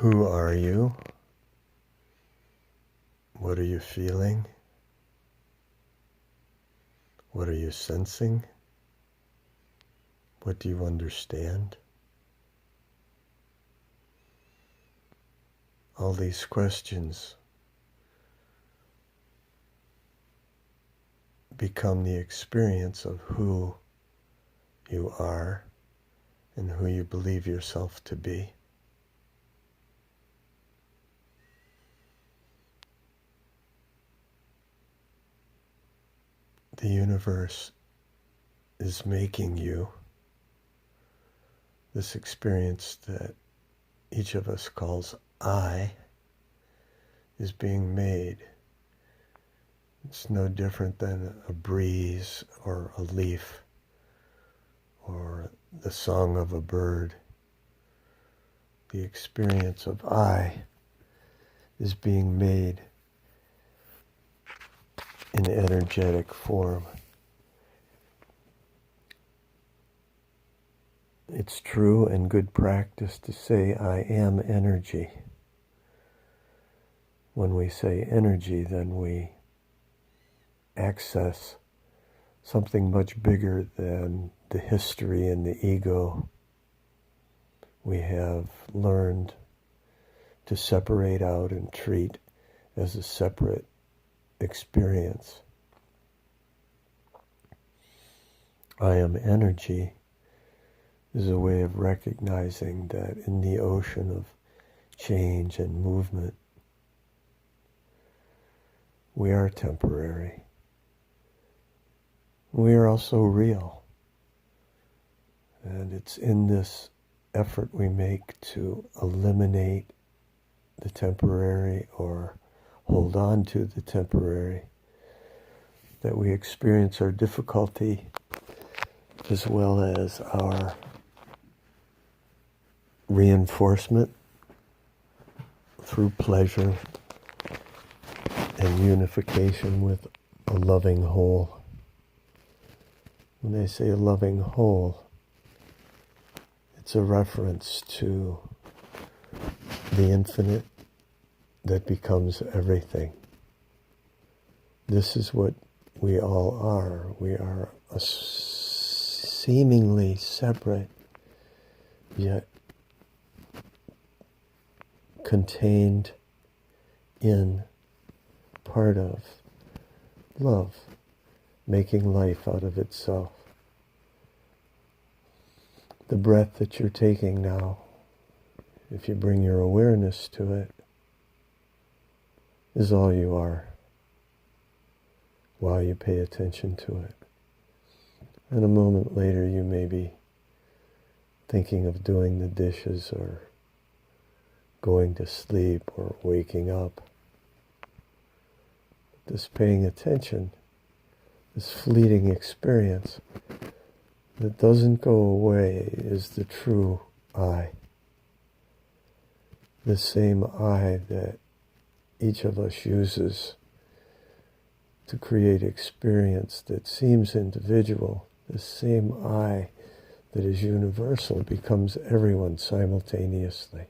Who are you? What are you feeling? What are you sensing? What do you understand? All these questions become the experience of who you are and who you believe yourself to be. The universe is making you. This experience that each of us calls I is being made. It's no different than a breeze or a leaf or the song of a bird. The experience of I is being made in energetic form. It's true and good practice to say, I am energy. When we say energy, then we access something much bigger than the history and the ego we have learned to separate out and treat as a separate experience. I am energy is a way of recognizing that in the ocean of change and movement, we are temporary. We are also real. And it's in this effort we make to eliminate the temporary or hold on to the temporary that we experience our difficulty as well as our reinforcement through pleasure and unification with a loving whole. When they say a loving whole, it's a reference to the infinite that becomes everything. This is what we all are. We are a seemingly separate, yet contained in part of love, making life out of itself. The breath that you're taking now, if you bring your awareness to it, is all you are while you pay attention to it. And a moment later you may be thinking of doing the dishes or going to sleep or waking up. This paying attention, this fleeting experience that doesn't go away is the true I. The same I that each of us uses to create experience that seems individual, the same I that is universal becomes everyone simultaneously.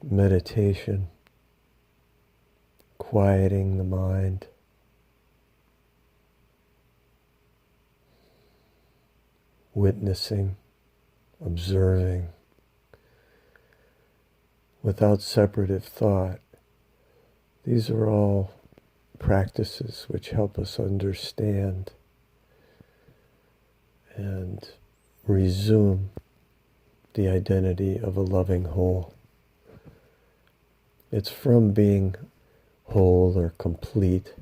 Meditation, quieting the mind, witnessing, observing, without separative thought. These are all practices which help us understand and resume the identity of a loving whole. It's from being whole or complete,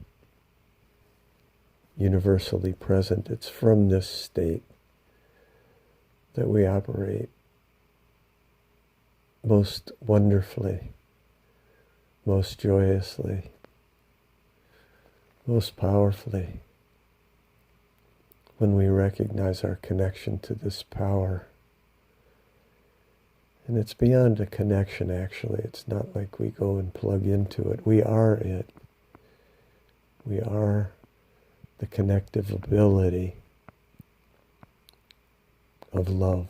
universally present. It's from this state that we operate most wonderfully, most joyously, most powerfully, when we recognize our connection to this power. And it's beyond a connection, actually. It's not like we go and plug into it. We are it. We are the connective ability of love.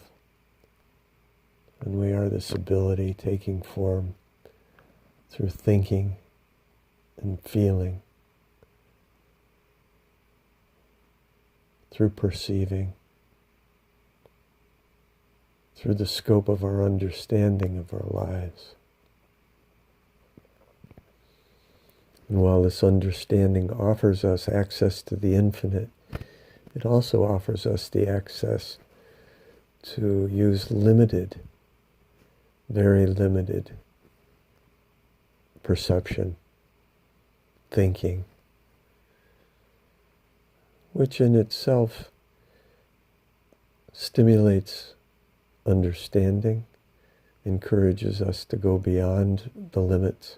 And we are this ability taking form through thinking and feeling, through perceiving, through the scope of our understanding of our lives. And while this understanding offers us access to the infinite, it also offers us the access to use limited, very limited perception, thinking, which in itself stimulates understanding, encourages us to go beyond the limits.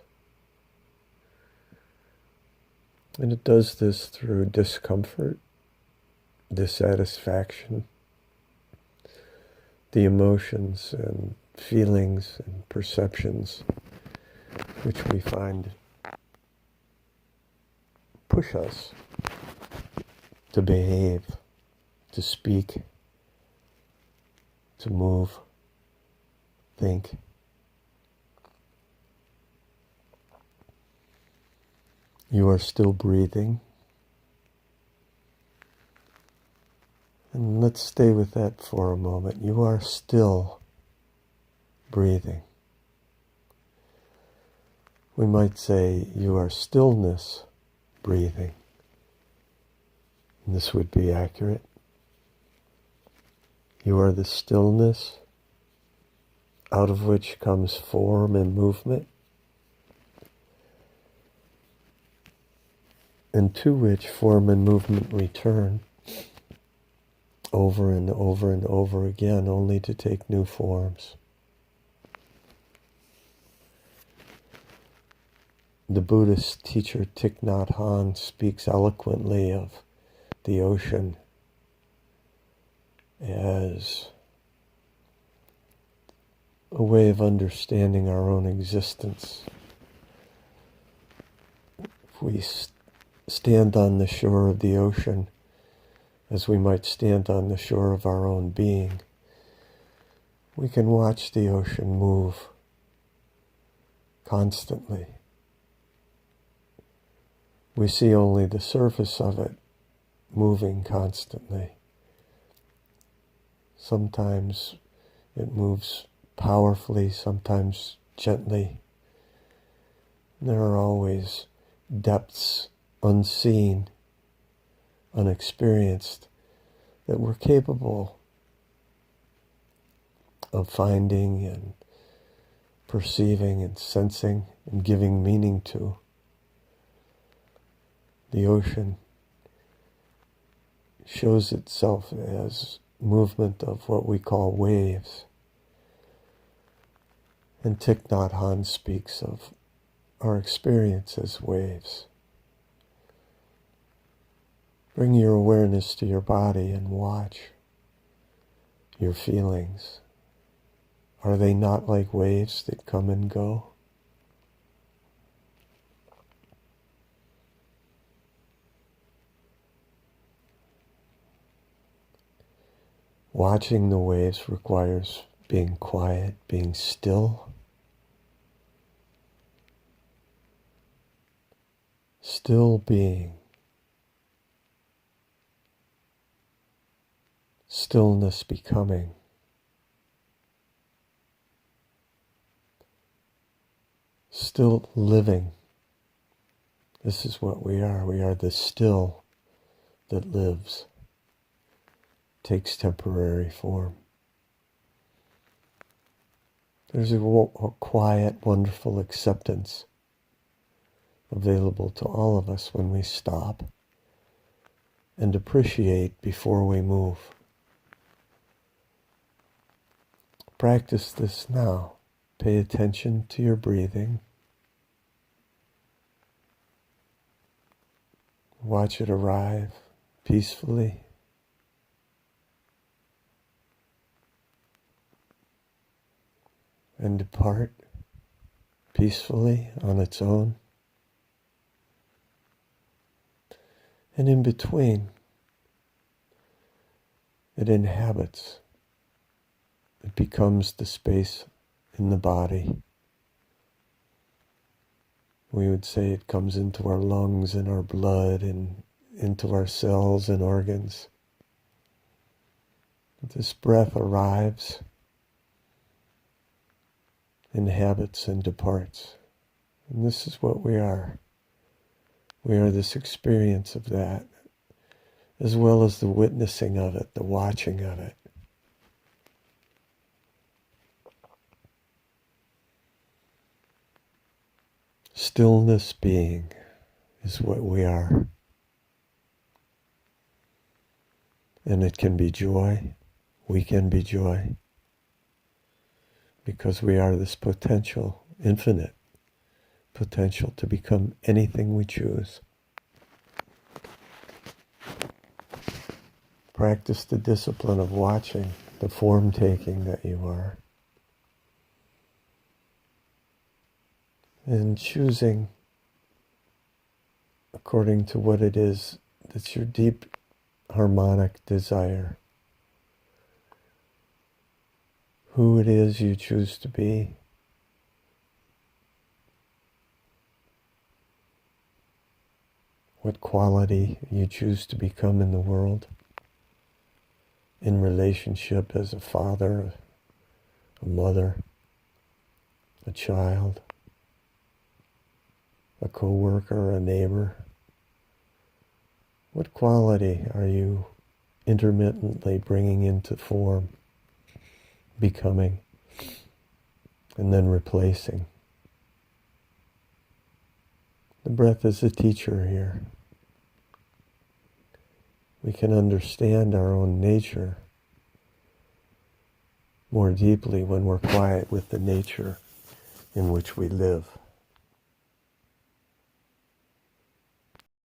And it does this through discomfort, dissatisfaction, the emotions and feelings and perceptions which we find push us to behave, to speak, to move, think. You are still breathing. And let's stay with that for a moment. You are still breathing. We might say you are stillness breathing. And this would be accurate. You are the stillness out of which comes form and movement, and to which form and movement return over and over and over again, only to take new forms. The Buddhist teacher Thich Nhat Hanh speaks eloquently of the ocean as a way of understanding our own existence. If we stand on the shore of the ocean as we might stand on the shore of our own being, we can watch the ocean move constantly. We see only the surface of it moving constantly. Sometimes it moves powerfully, sometimes gently. There are always depths unseen, unexperienced, that we're capable of finding and perceiving and sensing and giving meaning to. The ocean shows itself as movement of what we call waves. And Thich Nhat Hanh speaks of our experience as waves. Bring your awareness to your body and watch your feelings. Are they not like waves that come and go? Watching the waves requires being quiet, being still. Still being. Stillness becoming. Still living. This is what we are. We are the still that lives, takes temporary form. There's a quiet, wonderful acceptance available to all of us when we stop and appreciate before we move. Practice this now. Pay attention to your breathing. Watch it arrive peacefully. And depart peacefully on its own. And in between, it inhabits It becomes the space in the body. We would say it comes into our lungs and our blood and into our cells and organs. This breath arrives, inhabits, and departs. And this is what we are. We are this experience of that, as well as the witnessing of it, the watching of it. Stillness being is what we are. And it can be joy. We can be joy. Because we are this potential, infinite potential to become anything we choose. Practice the discipline of watching the form taking that you are. And choosing according to what it is that's your deep harmonic desire. Who it is you choose to be. What quality you choose to become in the world. In relationship as a father, a mother, a child, a co-worker, a neighbor. What quality are you intermittently bringing into form, becoming, and then replacing? The breath is a teacher here. We can understand our own nature more deeply when we're quiet with the nature in which we live.